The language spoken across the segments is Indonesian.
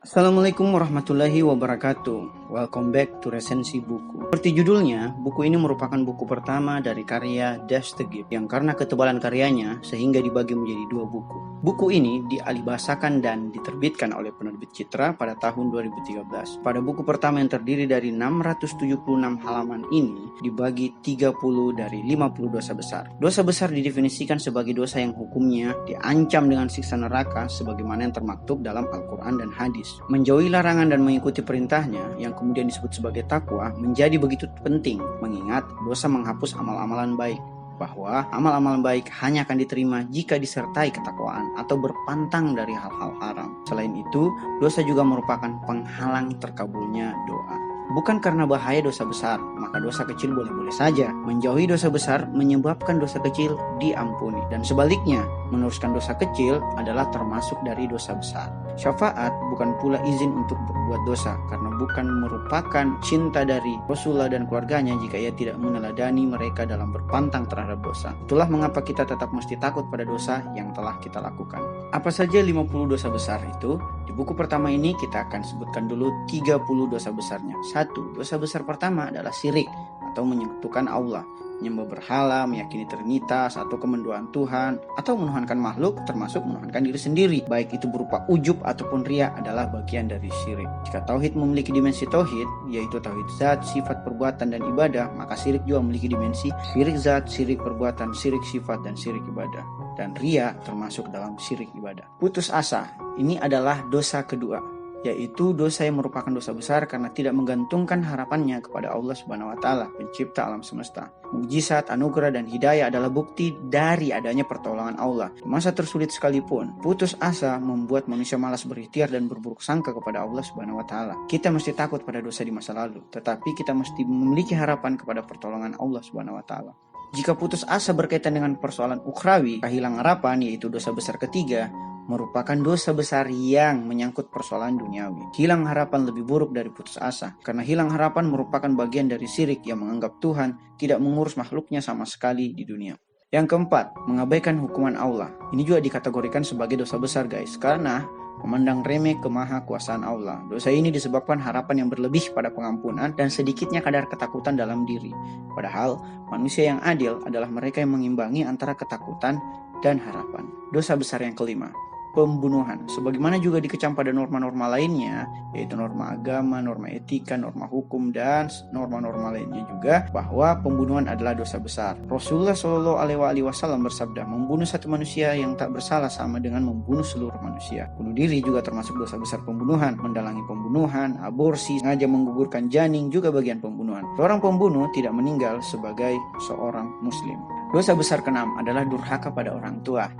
Assalamualaikum warahmatullahi wabarakatuh. Welcome back to Resensi Buku. Seperti judulnya, buku ini merupakan buku pertama dari karya Dostoyevsky yang karena ketebalan karyanya sehingga dibagi menjadi dua buku. Buku ini dialihbahasakan dan diterbitkan oleh penerbit Citra pada tahun 2013. Pada buku pertama yang terdiri dari 676 halaman ini dibagi 30 dari 50 dosa besar. Dosa besar didefinisikan sebagai dosa yang hukumnya diancam dengan siksa neraka sebagaimana yang termaktub dalam Al-Quran dan hadis. Menjauhi larangan dan mengikuti perintahnya yang kemudian disebut sebagai takwa menjadi begitu penting mengingat dosa menghapus amal-amalan baik, bahwa amal-amal baik hanya akan diterima jika disertai ketakwaan atau berpantang dari hal-hal haram. Selain itu, dosa juga merupakan penghalang terkabulnya doa. Bukan karena bahaya dosa besar, maka dosa kecil boleh-boleh saja. Menjauhi dosa besar menyebabkan dosa kecil diampuni. Dan sebaliknya, meneruskan dosa kecil adalah termasuk dari dosa besar. Syafaat bukan pula izin untuk berbuat dosa, karena bukan merupakan cinta dari Rasulullah dan keluarganya jika ia tidak meneladani mereka dalam berpantang terhadap dosa. Itulah mengapa kita tetap mesti takut pada dosa yang telah kita lakukan. Apa saja 50 dosa besar itu? Di buku pertama ini kita akan sebutkan dulu 30 dosa besarnya. 1. Dosa besar pertama adalah syirik atau menyekutukan Allah, menyembah berhala, meyakini trinitas atau kemenduaan Tuhan, atau menuhankan makhluk termasuk menuhankan diri sendiri, baik itu berupa ujub ataupun riya adalah bagian dari syirik. Jika tauhid memiliki dimensi tauhid, yaitu tauhid zat, sifat, perbuatan, dan ibadah, maka syirik juga memiliki dimensi syirik zat, syirik perbuatan, syirik sifat, dan syirik ibadah. Dan riya termasuk dalam syirik ibadah. Putus asa, ini adalah dosa kedua, yaitu dosa yang merupakan dosa besar karena tidak menggantungkan harapannya kepada Allah Subhanahu wa Ta'ala, pencipta alam semesta. Mukjizat, anugerah, dan hidayah adalah bukti dari adanya pertolongan Allah. Di masa tersulit sekalipun, putus asa membuat manusia malas berikhtiar dan berburuk sangka kepada Allah Subhanahu wa Ta'ala. Kita mesti takut pada dosa di masa lalu, tetapi kita mesti memiliki harapan kepada pertolongan Allah Subhanahu wa Ta'ala. Jika putus asa berkaitan dengan persoalan ukhrawi, kehilangan harapan, yaitu dosa besar ketiga, merupakan dosa besar yang menyangkut persoalan duniawi. Hilang harapan lebih buruk dari putus asa, karena hilang harapan merupakan bagian dari syirik yang menganggap Tuhan tidak mengurus makhluknya sama sekali di dunia. Yang keempat, mengabaikan hukuman Allah. Ini juga dikategorikan sebagai dosa besar guys, karena memandang remeh kemahakuasaan Allah. Dosa ini disebabkan harapan yang berlebih pada pengampunan dan sedikitnya kadar ketakutan dalam diri. Padahal, manusia yang adil adalah mereka yang mengimbangi antara ketakutan dan harapan. Dosa besar yang kelima, pembunuhan. Sebagaimana juga dikecam pada norma-norma lainnya, yaitu norma agama, norma etika, norma hukum, dan norma-norma lainnya juga, bahwa pembunuhan adalah dosa besar. Rasulullah Shallallahu Alaihi Wasallam bersabda, membunuh satu manusia yang tak bersalah sama dengan membunuh seluruh manusia. Bunuh diri juga termasuk dosa besar pembunuhan. Mendalangi pembunuhan, aborsi, sengaja menggugurkan janin juga bagian pembunuhan. Seorang pembunuh tidak meninggal sebagai seorang muslim. Dosa besar keenam adalah durhaka pada orang tua,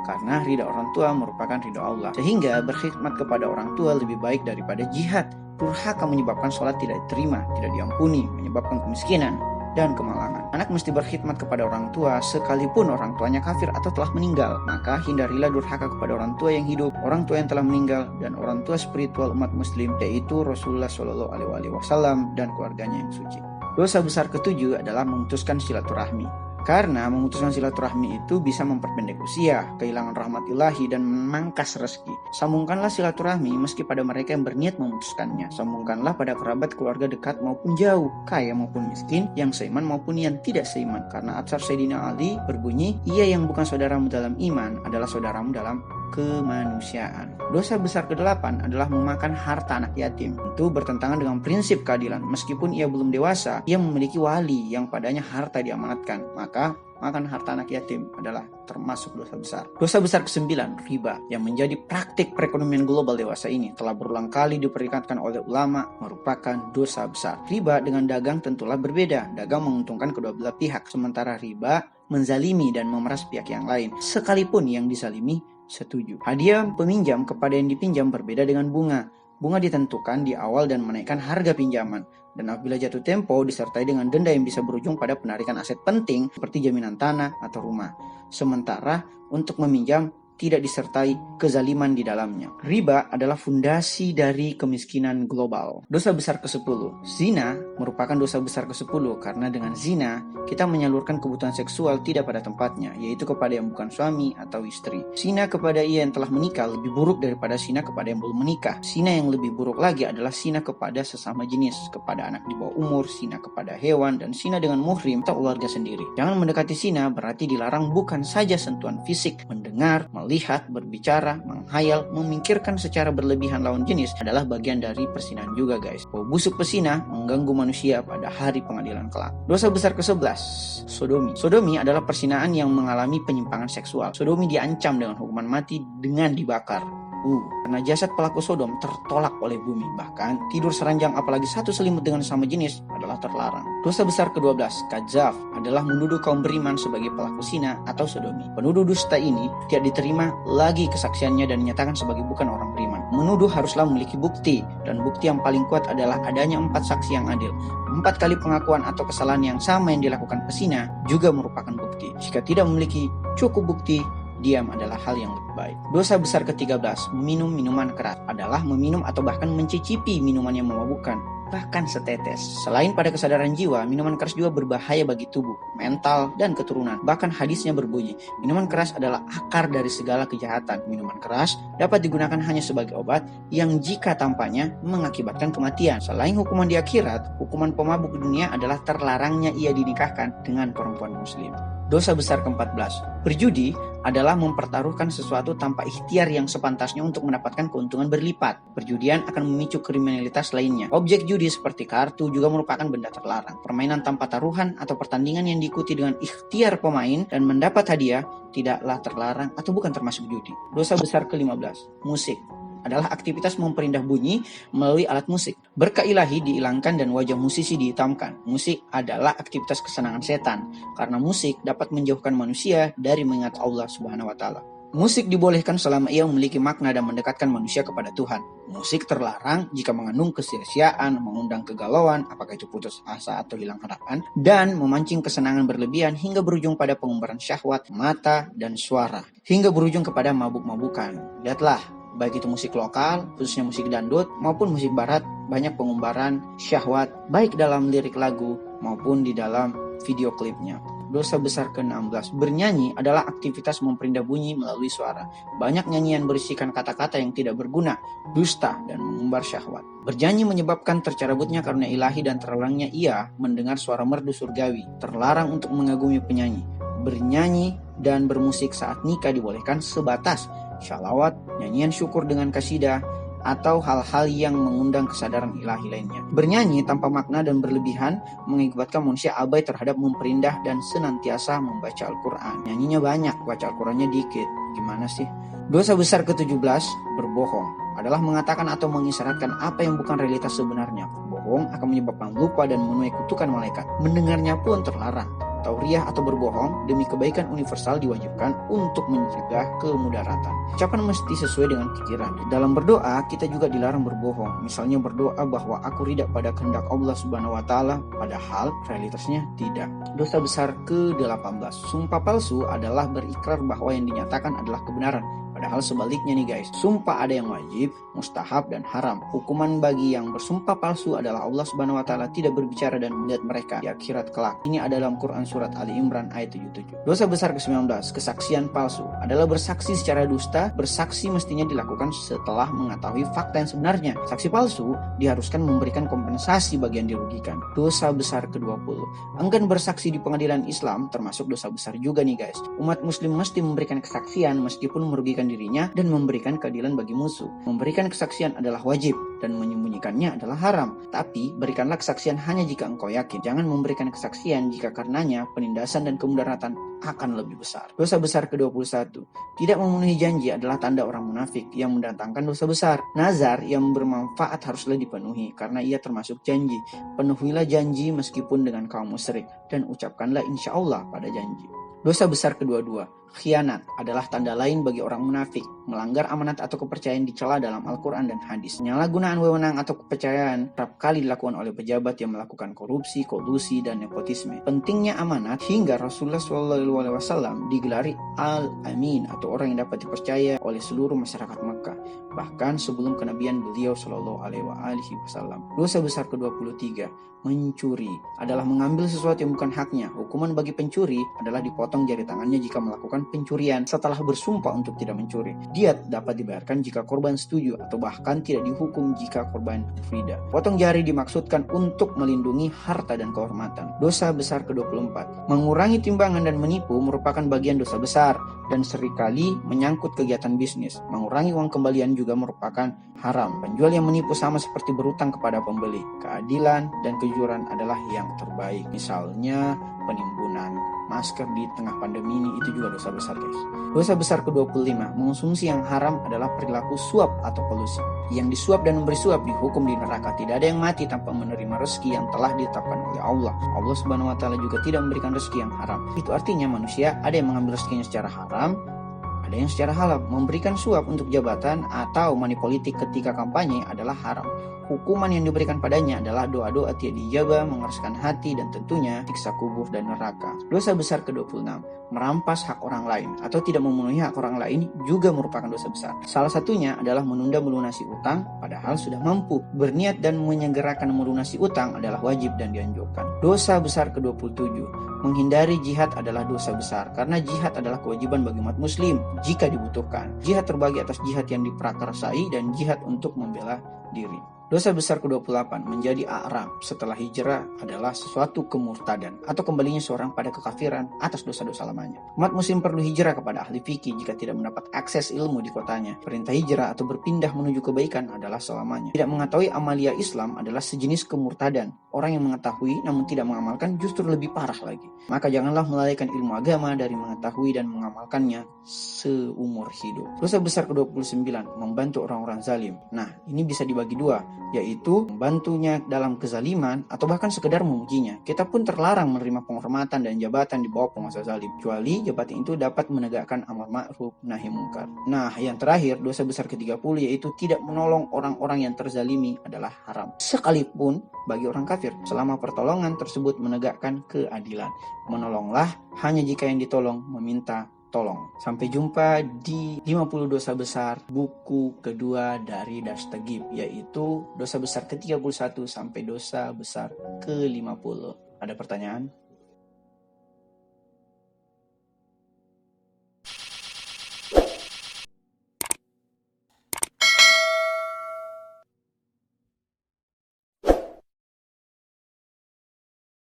karena ridha orang tua merupakan ridha Allah, sehingga berkhidmat kepada orang tua lebih baik daripada jihad. Durhaka menyebabkan sholat tidak diterima, tidak diampuni, menyebabkan kemiskinan dan kemalangan. Anak mesti berkhidmat kepada orang tua sekalipun orang tuanya kafir atau telah meninggal. Maka hindarilah durhaka kepada orang tua yang hidup, orang tua yang telah meninggal, dan orang tua spiritual umat muslim, yaitu Rasulullah Shallallahu Alaihi Wasallam dan keluarganya yang suci. Dosa besar ketujuh adalah memutuskan silaturahmi. Karena memutuskan silaturahmi itu bisa memperpendek usia, kehilangan rahmat ilahi, dan memangkas rezeki. Sambungkanlah silaturahmi meski pada mereka yang berniat memutuskannya. Sambungkanlah pada kerabat keluarga dekat maupun jauh, kaya maupun miskin, yang seiman maupun yang tidak seiman. Karena Atsar Sayyidina Ali berbunyi, ia yang bukan saudaramu dalam iman adalah saudaramu dalam kemanusiaan. Dosa besar ke-8 adalah memakan harta anak yatim. Itu bertentangan dengan prinsip keadilan. Meskipun ia belum dewasa, ia memiliki wali yang padanya harta diamanatkan. Maka makan harta anak yatim adalah termasuk dosa besar. Dosa besar ke-9, riba, yang menjadi praktik perekonomian global dewasa ini telah berulang kali diperingatkan oleh ulama merupakan dosa besar. Riba dengan dagang tentulah berbeda. Dagang menguntungkan kedua belah pihak, sementara riba menzalimi dan memeras pihak yang lain, sekalipun yang dizalimi setuju. Hadiah peminjam kepada yang dipinjam berbeda dengan bunga. Bunga ditentukan di awal dan menaikkan harga pinjaman. Dan apabila jatuh tempo disertai dengan denda yang bisa berujung pada penarikan aset penting seperti jaminan tanah atau rumah. Sementara untuk meminjam tidak disertai kezaliman di dalamnya. Riba adalah fondasi dari kemiskinan global. Dosa besar ke-10, zina merupakan dosa besar ke-10 karena dengan zina kita menyalurkan kebutuhan seksual tidak pada tempatnya, yaitu kepada yang bukan suami atau istri. Zina kepada ia yang telah menikah lebih buruk daripada zina kepada yang belum menikah. Zina yang lebih buruk lagi adalah zina kepada sesama jenis, kepada anak di bawah umur, zina kepada hewan, dan zina dengan muhrim atau keluarga sendiri. Jangan mendekati zina berarti dilarang bukan saja sentuhan fisik, mendengar, melihat, berbicara, menghayal, memikirkan secara berlebihan lawan jenis adalah bagian dari persinahan juga guys. Bau busuk pesina mengganggu manusia pada hari pengadilan kelak. Dosa besar ke-11, sodomi. Sodomi adalah persinahan yang mengalami penyimpangan seksual. Sodomi diancam dengan hukuman mati dengan dibakar. Karena jasad pelaku sodom tertolak oleh bumi. Bahkan tidur seranjang apalagi satu selimut dengan sama jenis adalah terlarang. Dosa besar ke-12, kadzaf, adalah menuduh kaum beriman sebagai pelaku zina atau sodomi. Penuduh dusta ini tidak diterima lagi kesaksiannya dan dinyatakan sebagai bukan orang beriman. Menuduh haruslah memiliki bukti, dan bukti yang paling kuat adalah adanya 4 saksi yang adil. 4 kali pengakuan atau kesalahan yang sama yang dilakukan pesina juga merupakan bukti. Jika tidak memiliki cukup bukti, diam adalah hal yang lebih baik. Dosa besar ke-13, minum minuman keras, adalah meminum atau bahkan mencicipi minuman yang memabukkan, bahkan setetes. Selain pada kesadaran jiwa, minuman keras juga berbahaya bagi tubuh, mental, dan keturunan. Bahkan hadisnya berbunyi, minuman keras adalah akar dari segala kejahatan. Minuman keras dapat digunakan hanya sebagai obat yang jika tampaknya mengakibatkan kematian. Selain hukuman di akhirat, hukuman pemabuk di dunia adalah terlarangnya ia dinikahkan dengan perempuan muslim. Dosa besar ke-14, berjudi adalah mempertaruhkan sesuatu tanpa ikhtiar yang sepantasnya untuk mendapatkan keuntungan berlipat. Perjudian akan memicu kriminalitas lainnya. Objek judi seperti kartu juga merupakan benda terlarang. Permainan tanpa taruhan atau pertandingan yang diikuti dengan ikhtiar pemain dan mendapat hadiah tidaklah terlarang atau bukan termasuk judi. Dosa besar ke-15, musik adalah aktivitas memperindah bunyi melalui alat musik. Berkah ilahi dihilangkan dan wajah musisi dihitamkan. Musik adalah aktivitas kesenangan setan, karena musik dapat menjauhkan manusia dari mengingat Allah Subhanahu wa Ta'ala. Musik dibolehkan selama ia memiliki makna dan mendekatkan manusia kepada Tuhan. Musik terlarang jika mengandung kesia-siaan, mengundang kegalauan, apakah itu putus asa atau hilang harapan, dan memancing kesenangan berlebihan hingga berujung pada pengumbaran syahwat, mata, dan suara, hingga berujung kepada mabuk-mabukan. Lihatlah, baik itu musik lokal, khususnya musik dangdut, maupun musik barat, banyak pengumbaran syahwat, baik dalam lirik lagu maupun di dalam video klipnya. Dosa besar ke-16, bernyanyi adalah aktivitas memperindah bunyi melalui suara. Banyak nyanyian berisikan kata-kata yang tidak berguna, dusta, dan mengumbar syahwat. Bernyanyi menyebabkan tercarabutnya karunia ilahi dan terlarangnya ia mendengar suara merdu surgawi. Terlarang untuk mengagumi penyanyi. Bernyanyi dan bermusik saat nikah dibolehkan sebatas syalawat, nyanyian syukur dengan kasidah, atau hal-hal yang mengundang kesadaran ilahi lainnya. Bernyanyi tanpa makna dan berlebihan mengakibatkan manusia abai terhadap memperindah dan senantiasa membaca Al-Quran. Nyanyinya banyak, baca Al-Qurannya dikit. Gimana sih? Dosa besar ke-17, berbohong, adalah mengatakan atau mengisyaratkan apa yang bukan realitas sebenarnya. Bohong akan menyebabkan lupa dan menuai kutukan malaikat. Mendengarnya pun terlarang. Tauriah atau berbohong demi kebaikan universal diwajibkan untuk mencegah kemudaratan. Ucapan mesti sesuai dengan pikiran. Dalam berdoa kita juga dilarang berbohong. Misalnya berdoa bahwa aku ridha pada kehendak Allah Subhanahu wa Ta'ala, padahal realitasnya tidak. Dosa besar ke-18, sumpah palsu adalah berikrar bahwa yang dinyatakan adalah kebenaran. Padahal sebaliknya nih guys, sumpah ada yang wajib, mustahab, dan haram. Hukuman bagi yang bersumpah palsu adalah Allah Subhanahu wa Ta'ala tidak berbicara dan melihat mereka di akhirat kelak. Ini ada dalam Quran surat Ali Imran ayat 77. Dosa besar ke-19, kesaksian palsu adalah bersaksi secara dusta. Bersaksi mestinya dilakukan setelah mengetahui fakta yang sebenarnya. Saksi palsu diharuskan memberikan kompensasi bagi yang dirugikan. Dosa besar ke-20, enggan bersaksi di pengadilan Islam termasuk dosa besar juga nih guys. Umat muslim mesti memberikan kesaksian meskipun merugikan dirinya dan memberikan keadilan bagi musuh. Memberikan kesaksian adalah wajib dan menyembunyikannya adalah haram. Tapi berikanlah kesaksian hanya jika engkau yakin. Jangan memberikan kesaksian jika karenanya penindasan dan kemudaratan akan lebih besar. Dosa besar ke-21, tidak memenuhi janji adalah tanda orang munafik yang mendatangkan dosa besar. Nazar yang bermanfaat haruslah dipenuhi karena ia termasuk janji. Penuhilah janji meskipun dengan kaum musyrik dan ucapkanlah insya Allah pada janji. Dosa besar ke-22, Khianat adalah tanda lain bagi orang munafik. Melanggar amanat atau kepercayaan dicela dalam Al-Quran dan hadis. Penyalahgunaan wewenang atau kepercayaan kerap kali dilakukan oleh pejabat yang melakukan korupsi, kolusi, dan nepotisme. Pentingnya amanat hingga Rasulullah SAW digelari Al-Amin atau orang yang dapat dipercaya oleh seluruh masyarakat Mekah. Bahkan sebelum kenabian beliau SAW. Dosa besar ke-23, mencuri, adalah mengambil sesuatu yang bukan haknya. Hukuman bagi pencuri adalah dipotong jari tangannya jika melakukan pencurian setelah bersumpah untuk tidak mencuri. Diat dapat dibayarkan jika korban setuju atau bahkan tidak dihukum jika korban fida. Potong jari dimaksudkan untuk melindungi harta dan kehormatan. Dosa besar ke-24, mengurangi timbangan dan menipu merupakan bagian dosa besar dan seringkali menyangkut kegiatan bisnis. Mengurangi uang kembalian juga merupakan haram. Penjual yang menipu sama seperti berutang kepada pembeli. Keadilan dan kejujuran adalah yang terbaik. Misalnya penimbunan masker di tengah pandemi ini, itu juga dosa besar, guys. Dosa besar ke-25, mengonsumsi yang haram adalah perilaku suap atau kolusi. Yang disuap dan memberi suap dihukum di neraka. Tidak ada yang mati tanpa menerima rezeki yang telah ditetapkan oleh Allah. Allah Subhanahu wa taala juga tidak memberikan rezeki yang haram. Itu artinya manusia ada yang mengambil rezekinya secara haram, ada yang secara halal. Memberikan suap untuk jabatan atau money politik ketika kampanye adalah haram. Hukuman yang diberikan padanya adalah doa-doa tidak dijabah, mengeraskan hati, dan tentunya siksa kubur dan neraka. Dosa besar ke-26, merampas hak orang lain atau tidak memenuhi hak orang lain juga merupakan dosa besar. Salah satunya adalah menunda melunasi utang padahal sudah mampu. Berniat dan menyegerakan melunasi utang adalah wajib dan dianjurkan. Dosa besar ke-27, menghindari jihad adalah dosa besar karena jihad adalah kewajiban bagi umat muslim jika dibutuhkan. Jihad terbagi atas jihad yang diprakarsai dan jihad untuk membela diri. Dosa besar ke-28, menjadi a'rab setelah hijrah adalah sesuatu kemurtadan atau kembalinya seorang pada kekafiran atas dosa-dosa lamanya. Umat muslim perlu hijrah kepada ahli fikih jika tidak mendapat akses ilmu di kotanya. Perintah hijrah atau berpindah menuju kebaikan adalah selamanya. Tidak mengetahui amalia Islam adalah sejenis kemurtadan. Orang yang mengetahui namun tidak mengamalkan justru lebih parah lagi. Maka janganlah melalaikan ilmu agama dari mengetahui dan mengamalkannya seumur hidup. Dosa besar ke-29, membantu orang-orang zalim. Nah, ini bisa dibagi dua, yaitu membantunya dalam kezaliman atau bahkan sekedar memujinya. Kita pun terlarang menerima penghormatan dan jabatan di bawah penguasa zalim, kecuali jabatan itu dapat menegakkan amar ma'ruf nahi munkar. Nah, yang terakhir, dosa besar ke-30 yaitu tidak menolong orang-orang yang terzalimi adalah haram, sekalipun bagi orang kafir, selama pertolongan tersebut menegakkan keadilan. Menolonglah hanya jika yang ditolong meminta tolong. Sampai jumpa di 50 dosa besar buku kedua dari Dastagib, yaitu dosa besar ke-31 sampai dosa besar ke-50. Ada pertanyaan?